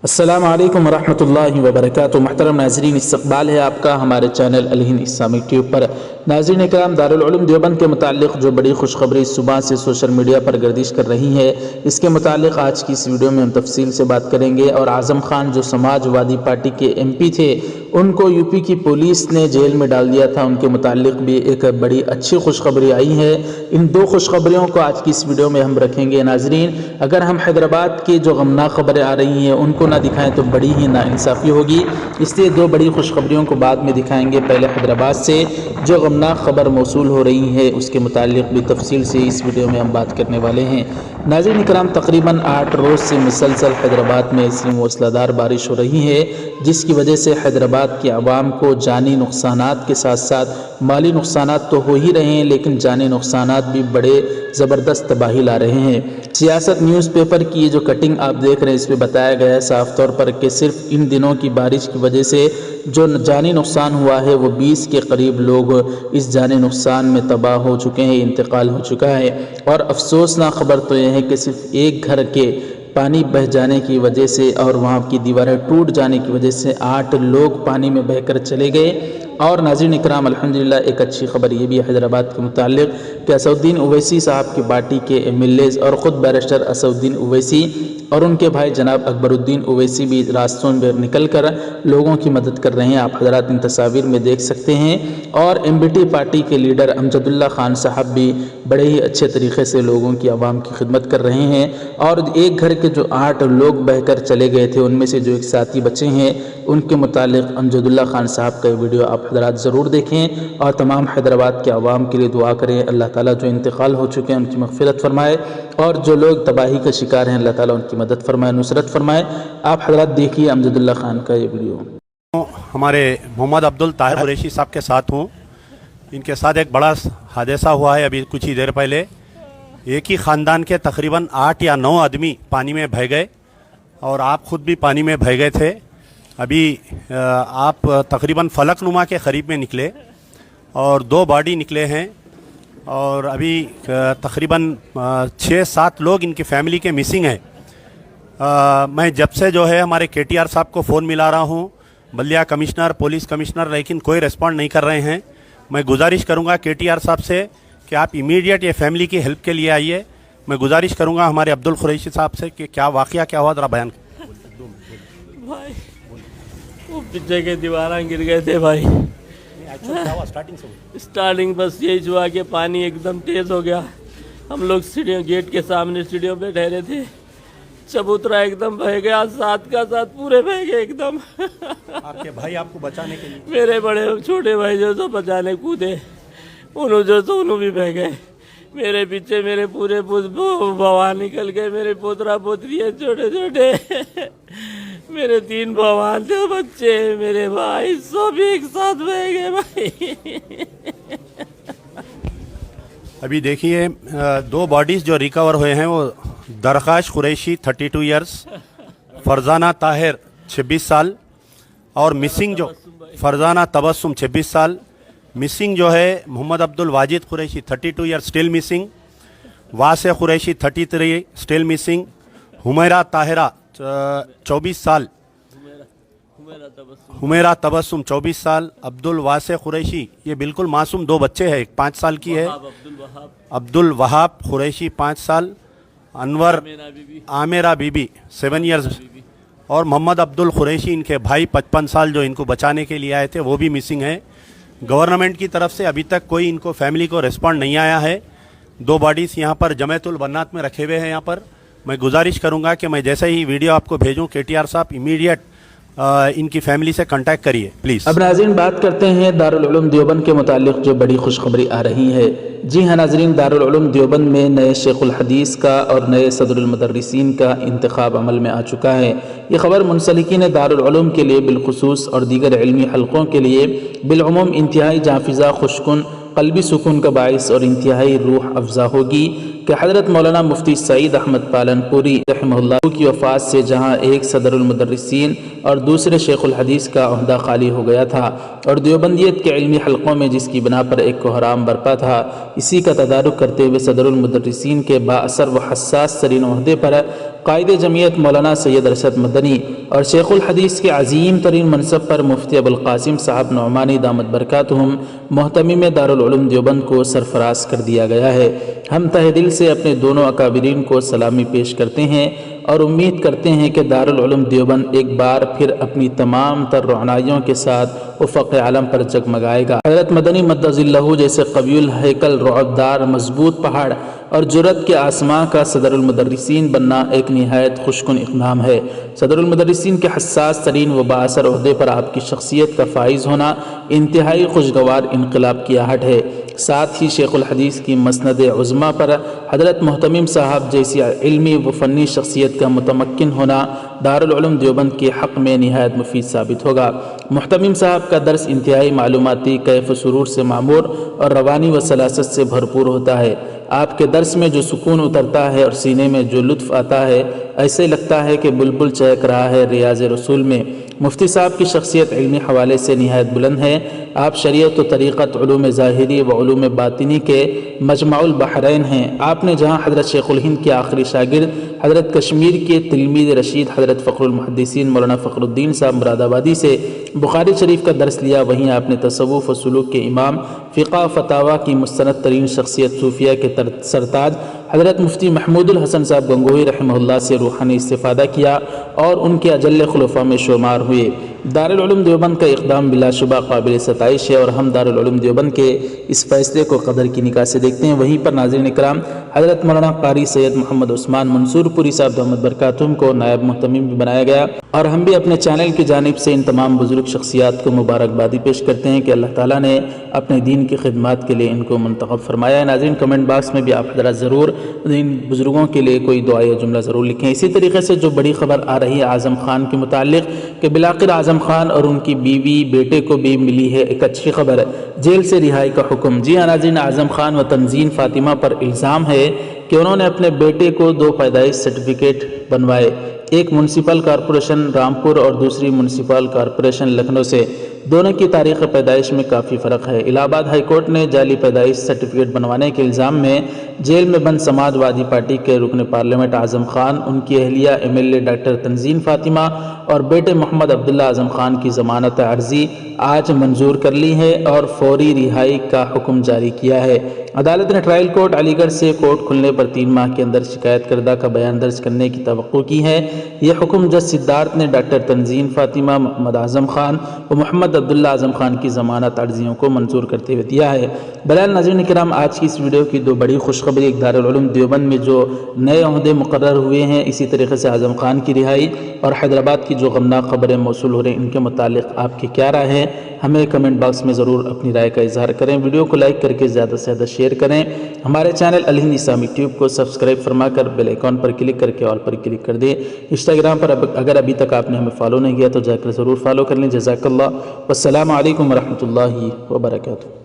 السلام علیکم ورحمۃ اللہ وبرکاتہ۔ محترم ناظرین، استقبال ہے آپ کا ہمارے چینل الہند اسلامک ٹیوب پر۔ ناظرین اکرام، دارالعلوم دیوبند کے متعلق جو بڑی خوشخبری صبح سے سوشل میڈیا پر گردش کر رہی ہے، اس کے متعلق آج کی اس ویڈیو میں ہم تفصیل سے بات کریں گے۔ اور اعظم خان جو سماج وادی پارٹی کے ایم پی تھے، ان کو یو پی کی پولیس نے جیل میں ڈال دیا تھا، ان کے متعلق بھی ایک بڑی اچھی خوشخبری آئی ہے۔ ان دو خوشخبریوں کو آج کی اس ویڈیو میں ہم رکھیں گے۔ ناظرین، اگر ہم حیدرآباد کی جو غمناک خبریں آ رہی ہیں ان کو نہ دکھائیں تو بڑی ہی ناانصافی ہوگی، اس لیے دو بڑی خوشخبریوں کو بعد میں دکھائیں گے۔ پہلے حیدرآباد سے جو غمناک خبر موصول ہو رہی ہے اس کے متعلق بھی تفصیل سے اس ویڈیو میں ہم بات کرنے والے ہیں۔ ناظرین اکرام، تقریباً 8 روز سے مسلسل حیدرآباد میں ایسی موسلا دھار بارش ہو رہی ہے، جس کی وجہ سے حیدرآباد کے عوام کو جانی نقصانات کے ساتھ ساتھ مالی نقصانات تو ہو ہی رہے ہیں، لیکن جانی نقصانات بھی بڑے زبردست تباہی لا رہے ہیں۔ سیاست نیوز پیپر کی یہ جو کٹنگ آپ دیکھ رہے ہیں، اس پہ بتایا گیا ہے صاف طور پر کہ صرف ان دنوں کی بارش کی وجہ سے جو جانی نقصان ہوا ہے وہ 20 کے قریب لوگ اس جانی نقصان میں تباہ ہو چکے ہیں، انتقال ہو چکا ہے۔ اور افسوسناک خبر تو یہ ہے کہ صرف ایک گھر کے پانی بہہ جانے کی وجہ سے اور وہاں کی دیواریں ٹوٹ جانے کی وجہ سے 8 لوگ پانی میں بہہ کر چلے گئے۔ اور ناظرین اکرام، الحمدللہ ایک اچھی خبر یہ بھی ہے حیدرآباد کے متعلق کہ اسدالدین اویسی صاحب کی پارٹی کے ایم ایل ایز اور خود بیرسٹر اسدالدین اویسی اور ان کے بھائی جناب اکبر الدین اویسی بھی راستوں میں نکل کر لوگوں کی مدد کر رہے ہیں۔ آپ حضرات ان تصاویر میں دیکھ سکتے ہیں۔ اور ایم بی ٹی پارٹی کے لیڈر امجد اللہ خان صاحب بھی بڑے ہی اچھے طریقے سے لوگوں کی عوام کی خدمت کر رہے ہیں۔ اور ایک گھر کے جو 8 لوگ بہہ کر چلے گئے تھے، ان میں سے جو ایک ساتھی بچے ہیں، ان کے متعلق امجد اللہ خان صاحب کا ویڈیو آپ حضرات ضرور دیکھیں اور تمام حیدرآباد کے عوام کے لیے دعا کریں۔ اللہ تعالیٰ جو انتقال ہو چکے ہیں ان کی مغفرت فرمائے، اور جو لوگ تباہی کا شکار ہیں اللہ تعالیٰ ان کی مدد فرمائے، نصرت فرمائے۔ آپ حضرات دیکھیے امجد اللہ خان کا یہ ویڈیو۔ ہمارے محمد عبد الطاہر قریشی صاحب کے ساتھ ہوں۔ ان کے ساتھ ایک بڑا حادثہ ہوا ہے ابھی کچھ ہی دیر پہلے۔ ایک ہی خاندان کے تقریباً 8 یا 9 آدمی پانی میں بہہ گئے، اور آپ خود بھی پانی میں بہہ گئے تھے۔ ابھی آپ تقریباً فلک نما کے قریب میں نکلے اور 2 باڈی نکلے ہیں، اور ابھی تقریباً 6-7 لوگ ان کی فیملی کے مسنگ ہیں۔ میں جب سے جو ہے ہمارے کے ٹی آر صاحب کو فون ملا رہا ہوں، بلدیہ کمشنر، پولیس کمشنر، لیکن کوئی ریسپونڈ نہیں کر رہے ہیں۔ میں گزارش کروں گا کے ٹی آر صاحب سے کہ آپ امیڈیٹ یہ فیملی کی ہیلپ کے لیے آئیے۔ میں گزارش کروں گا ہمارے عبد القریشی صاحب سے کہ کیا واقعہ کیا ہوا، ذرا بیان بھائی وہ پیچھے کے دیواراں گر گئے تھے بھائی۔ اسٹارٹنگ بس یہی ہوا کہ پانی ایک دم تیز ہو گیا، ہم لوگ سیڑھیوں گیٹ کے سامنے سیڑھیوں پہ ٹھہرے تھے، چبوترا ایک دم بہہ گیا، ساتھ کا ساتھ پورے بہہ گئے ایک دم۔ آپ کے بھائی آپ کو بچانے کے لیے؟ میرے بڑے چھوٹے بھائی جو تو بچانے کودے، انہوں بھی بہہ گئے۔ میرے پیچھے میرے پورے بوا نکل گئے، میرے پوترا پوتری ہیں چھوٹے چھوٹے، میرے 3 بوان تھے بچے، میرے بھائی سب ایک ساتھ بہہ گئے بھائی۔ ابھی دیکھیے 2 باڈیز جو ریکور ہوئے ہیں وہ درخواش قریشی 32 ایئرس، فرزانہ طاہر 26 سال، اور مسنگ جو فرزانہ تبسم 26 سال، مسنگ جو ہے محمد عبد Wajid Qureshi 32 years still missing, واسع قریشی 33 اسٹل مسنگ، حمیرہ طاہرہ 24 سال، حمیرہ تبسم 24 سال، عبد الواسع قریشی یہ بالکل معصوم 2 بچے ہیں، ایک 5 سال کی ہے، عبد الوہاب قریشی 5 سال، انور عامرہ بی بی 7 ایئرز، اور محمد عبد القریشی ان کے بھائی 55 سال جو ان کو بچانے کے لیے آئے تھے وہ بھی مسنگ ہیں۔ گورنمنٹ کی طرف سے ابھی تک کوئی ان کو فیملی کو ریسپونڈ نہیں آیا ہے۔ 2 باڈیز یہاں پر جمیعت البنات میں رکھے ہوئے ہیں۔ یہاں پر میں گزارش کروں گا کہ میں جیسے ہی ویڈیو آپ کو بھیجوں، کے ٹی آر صاحب امیڈیٹ ان کی فیملی سے کانٹیکٹ کریے پلیز۔ اب ناظرین بات کرتے ہیں دارالعلوم دیوبند کے متعلق جو بڑی خوشخبری آ رہی ہے۔ جی ہاں ناظرین، دارالعلوم دیوبند میں نئے شیخ الحدیث کا اور نئے صدر المدرسین کا انتخاب عمل میں آ چکا ہے۔ یہ خبر منسلکین دارالعلوم کے لیے بالخصوص اور دیگر علمی حلقوں کے لیے بالعموم انتہائی جافزہ، خوشکن، قلبی سکون کا باعث اور انتہائی روح افزا ہوگی کہ حضرت مولانا مفتی سعید احمد پالن پوری رحمہ اللہ کی وفات سے جہاں ایک صدر المدرسین اور دوسرے شیخ الحدیث کا عہدہ خالی ہو گیا تھا، اور دیوبندیت کے علمی حلقوں میں جس کی بنا پر ایک کوہرام برپا تھا، اسی کا تدارک کرتے ہوئے صدر المدرسین کے با اثر و حساس ترین عہدے پر قائد جمعیت مولانا سید ارشد مدنی اور شیخ الحدیث کے عظیم ترین منصب پر مفتی ابوالقاسم صاحب نعمانی دامت برکاتہم محتمم دارالعلوم دیوبند کو سرفراز کر دیا گیا ہے۔ ہم تہ دل سے اپنے دونوں اکابرین کو سلامی پیش کرتے ہیں اور امید کرتے ہیں کہ دارالعلوم دیوبند ایک بار پھر اپنی تمام تر رعنائیوں کے ساتھ افق عالم پر جگمگائے گا۔ حضرت مدنی مد ظلہ جیسے قوی الہیکل، رعبدار، مضبوط پہاڑ اور جرأت کے آسماں کا صدر المدرسین بننا ایک نہایت خوشکن اقدام ہے۔ صدر المدرسین کے حساس ترین و بااثر عہدے پر آپ کی شخصیت کا فائز ہونا انتہائی خوشگوار انقلاب کی آہٹ ہے۔ ساتھ ہی شیخ الحدیث کی مسند عظمیٰ پر حضرت محتمم صاحب جیسی علمی و فنی شخصیت کا متمکن ہونا دارالعلوم دیوبند کے حق میں نہایت مفید ثابت ہوگا۔ محتمم صاحب کا درس انتہائی معلوماتی، کیف و سرور سے معمور اور روانی و سلاست سے بھرپور ہوتا ہے۔ آپ کے درس میں جو سکون اترتا ہے اور سینے میں جو لطف آتا ہے، ایسے لگتا ہے کہ بلبل چہک رہا ہے ریاض رسول میں۔ مفتی صاحب کی شخصیت علمی حوالے سے نہایت بلند ہے۔ آپ شریعت و طریقت، علوم ظاہری و علوم باطنی کے مجمع البحرین ہیں۔ آپ نے جہاں حضرت شیخ الہند کے آخری شاگرد، حضرت کشمیر کے تلمید رشید حضرت فخر المحدثین مولانا فخر الدین صاحب مراد آبادی سے بخاری شریف کا درس لیا، وہیں آپ نے تصوف و سلوک کے امام، فقہ و فتاویٰ کی مستند ترین شخصیت صوفیہ کے سرتاج حضرت مفتی محمود الحسن صاحب گنگوہی رحمہ اللہ سے روحانی استفادہ کیا اور ان کے اجل خلفاء میں شمار ہوئے۔ دارالعلوم دیوبند کا اقدام بلا شبہ قابل ستائش ہے اور ہم دارالعلوم دیوبند کے اس فیصلے کو قدر کی نگاہ سے دیکھتے ہیں۔ وہیں پر ناظرین کرام، حضرت مولانا قاری سید محمد عثمان منصور پوری صاحب دامت برکاتہم کو نائب محتمم بھی بنایا گیا، اور ہم بھی اپنے چینل کی جانب سے ان تمام بزرگ شخصیات کو مبارکبادی پیش کرتے ہیں کہ اللہ تعالیٰ نے اپنے دین کی خدمات کے لیے ان کو منتخب فرمایا ہے۔ ناظرین کمنٹ باکس میں بھی آپ حضرات ضرور ان بزرگوں کے لیے کوئی دعا یا جملہ ضرور لکھیں۔ اسی طریقے سے جو بڑی خبر آ رہی ہے اعظم خان کے متعلق کہ بالآخر اعظم خان اور ان کی بیوی بیٹے کو بھی ملی ہے ایک اچھی خبر، جیل سے رہائی کا حکم۔ جی ہاں ناظرین، اعظم خان و تنزین فاطمہ پر الزام ہے کہ انہوں نے اپنے بیٹے کو 2 پیدائش سرٹیفکیٹ بنوائے، ایک میونسپل کارپوریشن رامپور اور دوسری میونسپل کارپوریشن لکھنؤ سے۔ دونوں کی تاریخ پیدائش میں کافی فرق ہے۔ الہ آباد ہائی کورٹ نے جعلی پیدائش سرٹیفکیٹ بنوانے کے الزام میں جیل میں بند سماجوادی پارٹی کے رکن پارلیمنٹ اعظم خان، ان کی اہلیہ MLA ڈاکٹر تنزین فاطمہ اور بیٹے محمد عبداللہ اعظم خان کی ضمانت عرضی آج منظور کر لی ہے اور فوری رہائی کا حکم جاری کیا ہے۔ عدالت نے ٹرائل کورٹ علی گڑھ سے کورٹ کھلنے پر 3 ماہ کے اندر شکایت کردہ کا بیان درج کرنے کی توقع کی ہے۔ یہ حکم جج سدھارتھ نے ڈاکٹر تنزین فاطمہ، محمد اعظم خان و محمد عبداللہ اعظم خان کی ضمانت عرضیوں کو منظور کرتے ہوئے دیا ہے۔ بہرحال ناظرین کرام، آج کی اس ویڈیو کی 2 بڑی خوشخبری، ایک دارالعلوم دیوبند میں جو نئے عہدے مقرر ہوئے ہیں، اسی طریقے سے اعظم خان کی رہائی اور حیدرآباد کی جو غمناک خبریں موصول ہو رہی ہیں، ان کے متعلق آپ کی کیا رائے ہے؟ ہمیں کمنٹ باکس میں ضرور اپنی رائے کا اظہار کریں۔ ویڈیو کو لائک کر کے زیادہ سے زیادہ شیئر کریں۔ ہمارے چینل الہند اسلامی ٹیوب کو سبسکرائب فرما کر بیل آئیکن پر کلک کر کے آل پر کلک کر دیں۔ انسٹاگرام پر اگر ابھی تک آپ نے ہمیں فالو نہیں کیا تو جا کر ضرور فالو کر لیں۔ جزاک اللہ، والسلام علیکم ورحمۃ اللہ وبرکاتہ۔